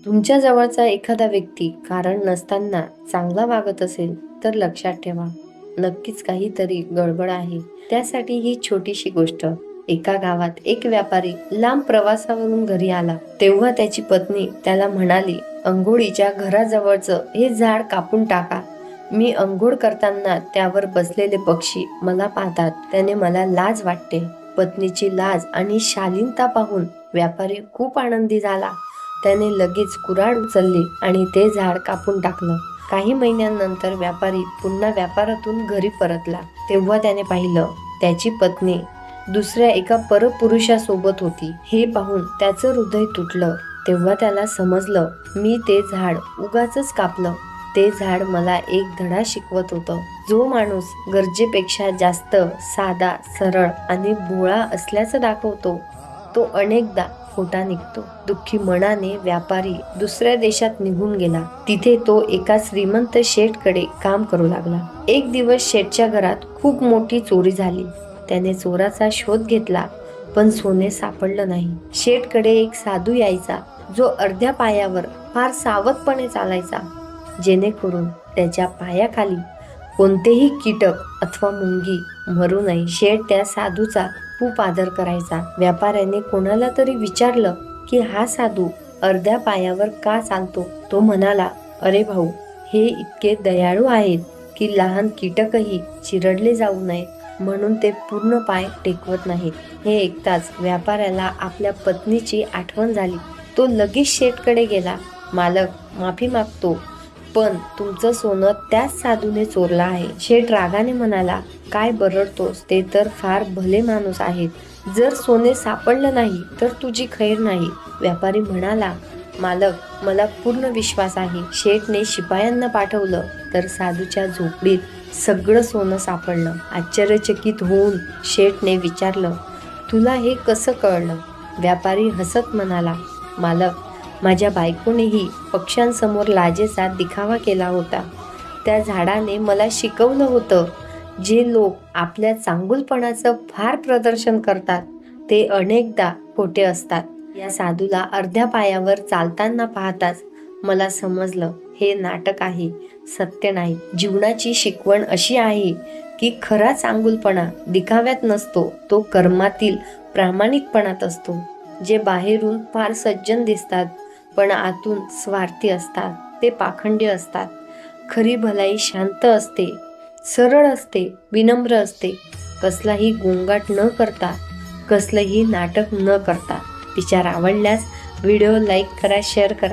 तुमच्या जवळचा एखादा व्यक्ती कारण नसताना चांगला वागत असेल तर लक्षात ठेवा, नक्कीच काहीतरी गडबड आहे. त्यासाठी ही छोटीशी गोष्ट. एका गावात एक व्यापारी लांब प्रवासावरून घरी आला तेव्हा त्याची पत्नी त्याला म्हणाली, अंघोळीच्या घराजवळचं हे झाड कापून टाका. मी अंघोळ करताना त्यावर बसलेले पक्षी मला पाहतात, त्याने मला लाज वाटते. पत्नीची लाज आणि शालीनता पाहून व्यापारी खूप आनंदी झाला. त्याने लगेच कुऱ्हाड उचलली आणि ते झाड कापून टाकलं. काही महिन्यांनंतर व्यापारी पुन्हा व्यापारातून घरी परतला तेव्हा त्याने पाहिलं त्याची पत्नी दुसऱ्या एका परपुरुषासोबत होती. हे पाहून त्याचं हृदय तुटलं. तेव्हा त्याला समजलं, मी ते झाड उगाचच कापलं. ते झाड मला एक धडा शिकवत होतं. जो माणूस गरजेपेक्षा जास्त साधा, सरळ आणि भोळा असल्याचं दाखवतो तो अनेकदा खोटा निघतो. दुःखी मनाने व्यापारी दुसऱ्या देशात निघून गेला. तिथे तो एका श्रीमंत शेठकडे काम करू लागला. एक दिवस शेठच्या घरात खूप मोठी चोरी झाली. त्याने चोराचा शोध घेतला पण सोने सापडलं नाही. शेठकडे एक साधू यायचा जो अर्ध्या पायावर फार सावधपणे चालायचा, जेणेकरून त्याच्या पायाखाली कोणतेही कीटक अथवा मुंगी मरू नये. शेठ त्या साधूचा खूप आदर करायचा. व्यापाऱ्याने कोणाला तरी विचारलं की हा साधू अर्ध्या पायावर का चालतो? तो म्हणाला, अरे भाऊ, हे इतके दयाळू आहेत की लहान कीटकही चिरडले जाऊ नये म्हणून ते पूर्ण पाय टेकवत नाहीत. हे ऐकताच व्यापाऱ्याला आपल्या पत्नीची आठवण झाली. तो लगेच शेठकडे गेला. मालक, माफी मागतो, पण तुमचं सोनं त्याच साधूने चोरलं आहे. शेठ रागाने म्हणाला, काय बरडतोस? ते तर फार भले माणूस आहेत. जर सोने सापडलं नाही तर तुझी खैर नाही. व्यापारी म्हणाला, मालक, मला पूर्ण विश्वास आहे. शेठने शिपायांना पाठवलं तर साधूच्या झोपडीत सगळं सोनं सापडलं. आश्चर्यचकित होऊन शेठने विचारलं, तुला हे कसं कळलं? व्यापारी हसत म्हणाला, मालक, माझ्या बायकोनेही पक्ष्यांसमोर लाजेचा दिखावा केला होता. त्या झाडाने मला शिकवलं होतं, जे लोक आपल्या चांगुलपणाचं फार प्रदर्शन करतात ते अनेकदा खोटे असतात. या साधूला अर्ध्या पायावर चालताना पाहताच मला समजलं, हे नाटक आहे, सत्य नाही. जीवनाची शिकवण अशी आहे की खरा चांगुलपणा दिखाव्यात नसतो, तो कर्मातील प्रामाणिकपणात असतो. जे बाहेरून फार सज्जन दिसतात पण आतून स्वार्थी असतात ते पाखंडी असतात. खरी भलाई शांत असते, सरळ असते, विनम्र असते, कसलाही गोंगाट न करता, कसलंही नाटक न करता. विचार आवडल्यास व्हिडिओ लाईक करा, शेअर करा.